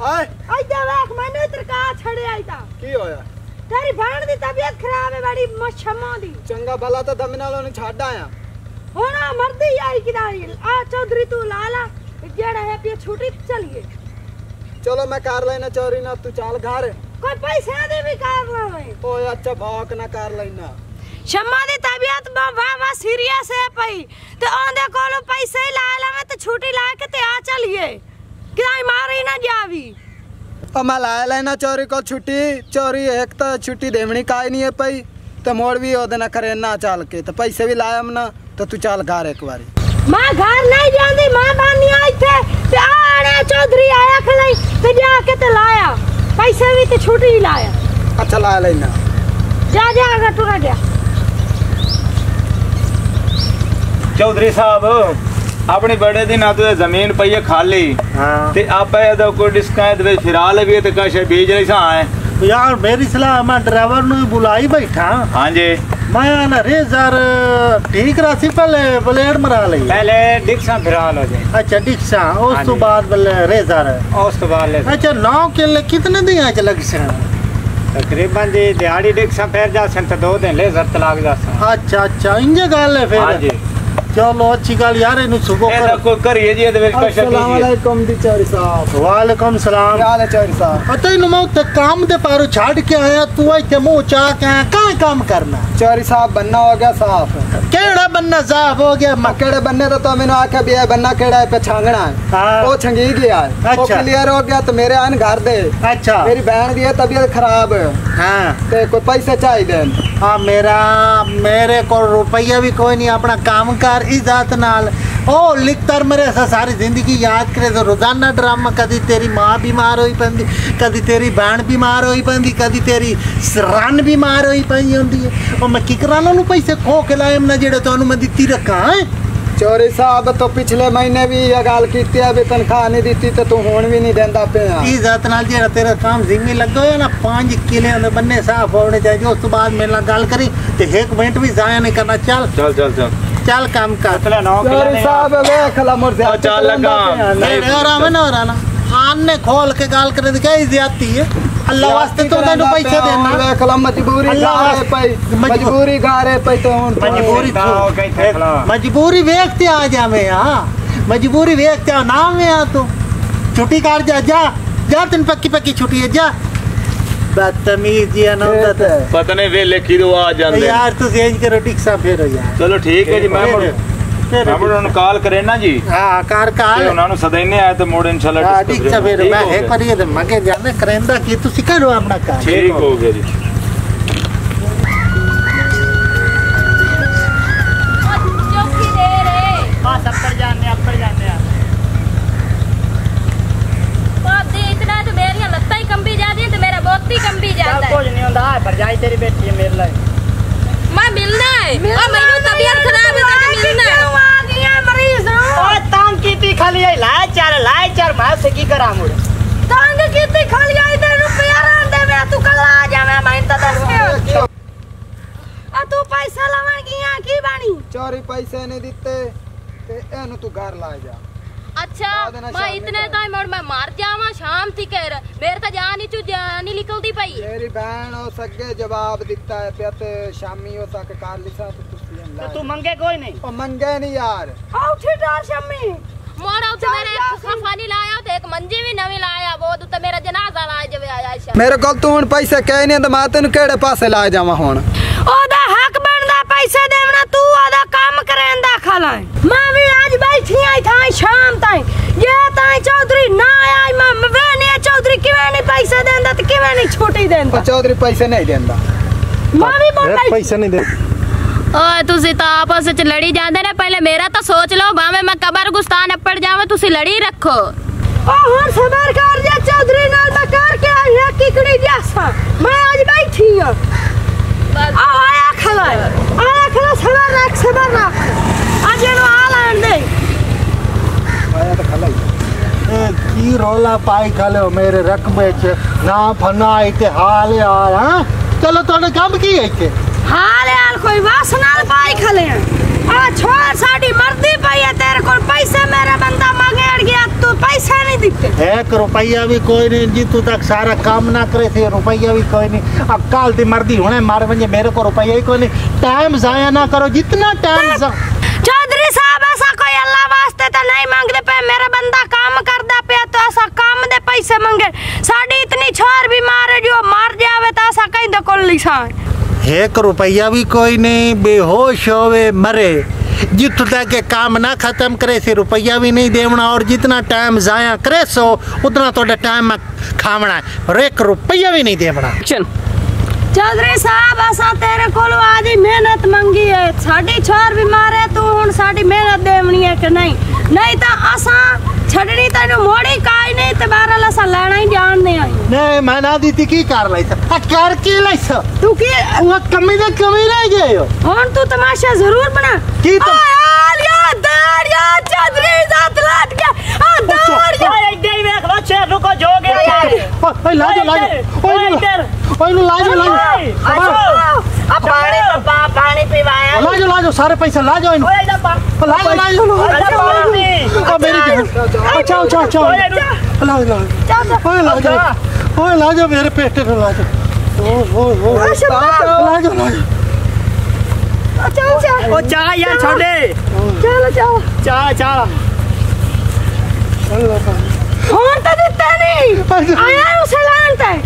हाय आइदा देख मैंने तरका छड़े आइदा की होया तेरी बहन दी तबीयत खराब है बड़ी मछमा दी चंगा भला तो दम नालों ने छाड़ आया होना मर्दी आई किदाई आ चौधरी तू लाला जेड़ा है पे छुट्टी चलिए चलो मैं कार लेना चोरी ना तू चाल घर कोई पैसे दे भी कार लावे ओ अच्छा भौक ना कार लेना शम्मा दी तबीयत वाह सीरियस है पई ते ओंदे कोलो पैसे ला लावे ते छुट्टी ला के ते आ चलिए किदाई मारी ना जावी ओ मैं ला लेना चोरी को छुट्टी चोरी एक तो छुट्टी देवनी काई नहीं है पई तो मोड़ भी ओदे ना करे ना चाल के तो पैसे भी लायम ना तो तू चाल घर एक बारी मां घर नहीं जांदी मां बानी आई थे ते आने चौधरी आया खलाई ते जाके ते लाया पैसे भी ते छुट्टी लाया अच्छा ला लेना जा अगर तू ना जा चौधरी साहब अपनी बड़े दिन आ तो जमीन पई है खाली ते आप दा कोई डिस्काउंट वे फिरा ले भी ते कशे बीज नहीं सा है यार मेरी सलाह मैं ड्राइवर नु बुलाई बैठा हां जी मैं ना रेजर ठीक रासी पहले ब्लेड मरा ले पहले डिक्सा फिरा लो जी अच्छा डिक्सा उस तो बाद रेजर उस तो बाद ले अच्छा 9 किलो कितने दिया च लग से तकरीबन जी दिहाड़ी डिक्सा फिर जा सन तो 2 दिन लेजर तलाक जा सन अच्छा इंजे गल है फिर हां जी चलो अच्छी गल यार इनु सुबह कर कोई करिए जी ते अस्सलाम वालेकुम दी चोरी साहब वालेकुम सलाम क्या हाल है चोरी साहब अतै नु मैं ते काम दे पारो छाड़ के आया तू इथे मुंह चा के का काम करना चोरी साहब बनना हो गया साफ केड़ा बनना साफ हो गया केड़े बनने तो मैंने आखे भी है बनना केड़ा है पे छांगना है वो छंगी गया है वो क्लियर हो गया तो मेरे आन घर दे अच्छा मेरी बहन दी तबीयत खराब है हां ते कोई पैसे चाहिए हां मेरे को रुपया भी कोई नहीं अपना काम कर इज्जत नाल ओ लिखतर मेरे सारी जिंदगी याद करे तो रोजाना ड्रामा कदी तेरी मां बीमार होई पंदी कदी तेरी बहन बीमार होई पंदी कदी तेरी सरान बीमार होई पई होंदी है और मैं की कराना नु पैसे खो के लायम ना जेड़े तोनु मैं दित्ती रखा है चोरी साहब तो पिछले महीने भी ये गाल कीती है तनख्वाह नहीं दी तो तू हुण भी नहीं देंदा पे इज्जत नाल जेड़ा तेरा काम जिम्मे लग गया ना 5 किले दे बन्ने साफ होने चाहिए उस तो बाद मेरे नाल गल करी ते 1 मिनट भी जाया नहीं करना चल काम कर चोरी साहब देख ला मोर से चल लगा नहीं और ना आने खोल के गाल करे तो क्या इज्जती है अल्लाह वास्ते तो तेनु पैसे देना देख ला मजबूरी गारे पे तो मजबूरी वेखते आ जावे हां मजबूरी वेखते आ ना में आ तू छुट्टी कर जा तीन पक्की छुट्टी है जा बदतमीज जी ना पता नहीं वे लिखी दो आ जांदे यार तू चेंज करो टिक्सा फिर हो यार चलो ठीक है जी मैं उन्होंने कॉल करे ना जी हां कार उन्होंने सदैने आए तो मोड़ इंशाल्लाह हां टिक्सा फिर मैं एक बार ये मगे जाने करेंदा कि तू करो अपना काम ठीक हो गया जी भरजाई तेरी बेटी है मेरे लिए मैं मिलना है और मेरी तबीयत खराब है तो मिलना है आ गया मरीज ओए तांग कीती खाली लाए चार मैं से की करा मुड़ तांग कीती खाली आई ते रुपया रन दे मैं तू कल आ जावे मैं तो दस आ तू पैसा लावन गया की बानी चोरी पैसे नहीं दिते ते एनु तू घर ला जा अच्छा मैं इतने टाइम और मैं मार जावा शाम थी कह मेरे तो जान ही जानी निकलती पई मेरी बहन हो सके जवाब दिता है पे ते शामी हो सके कार लिसा तो तो तू मंगे कोई नहीं ओ मंगे नहीं यार आओ ठेडार शामी मोड़ा उठ मेरे खफानी लाया तो एक मंजी भी नवी लाया वो तो मेरा जनाजा लाए जब आया मेरे को तू हुन पैसे कह नहीं तो मैं तेनु केड़े पासे ला जावा हुन ओदा हक बनदा पैसे देवना तू ओदा काम करेंदा खाला मैं भी आज बैठी आई था शाम ताई ये ताई चौधरी ना आई मैं वेने चौधरी किवे नहीं पैसे देंदा तो किवे नहीं छुट्टी देंदा चौधरी पैसे नहीं देंदा मैं भी बोल पैसे नहीं दे ओए तुसी तो आपस में लड़ी जांदे ने पहले मेरा तो सोच लो भावे मैं कबर गुस्तान अपड़ जावे तुसी लड़ी रखो ओ हर सबर कर जा चौधरी नाल मैं कर के आई है किकड़ी जैसा मैं आज बैठी हूं आया खला सबर रख आज नो आलन दे आया तो खला की रोला पाई खाले मेरे रकबे च ना फना इतिहाल यार हां चलो तोने काम की है के हाल यार कोई वासना पाई खले आ छोड़ साडी मर्दी पई है तेरे को पैसे मेरा बंदा मांगेड़ गया तू पैसे नहीं दिते एक रुपया भी कोई नहीं जी, तू तक सारा काम ना करे थे, रुपया भी कोई नहीं। अब काल दी मर्दी होने मारे बंजे, मेरे को रुपया ही कोई नहीं। टाइम जाया ना करो, जितना टाइम चौधरी साहब ऐसा कोई अल्लाह वास्ते तो नहीं मांगते पे, मेरा बंदा काम करदा पे तो ऐसा काम दे पैसे मांगे। साड़ी इतनी छोर बीमार है जो मर जावे तो ऐसा कहीं दो कोल लिखा। एक रुपया भी कोई नहीं, बेहोश होवे मरे, जित तक के काम ना खत्म करे से रुपया भी नहीं देवना, और जितना टाइम जाया करे सो उतना तो टाइम में खावना है, और एक रुपया भी नहीं देवना। चौधरी साहब ऐसा तेरे को आज ही मेहनत मंगी है, साड़ी छोर बीमार है, तू हुन साड़ी मेहनत देवनी है कि नहीं? नहीं तो असा छड़नी तेन मोड़ी काई नहीं, तो बारल असा लेना ही जान नहीं आई। नहीं मैं ना दी थी की कर लाई था, कर के लाई था तू की वो कमी रह गए हो। हुन तू तमाशा जरूर बना की तो चौधरी साथ लाट के रुको जो गया ओए लाजो पानी पिवाया लाजो सारे पैसे लाजो इनको, लाजो मेरी लाजो मेरे पेटे में लाजो, लाजो चाह यार छोड़े, चाह फोन तो देता नहीं आया उसे लानता है।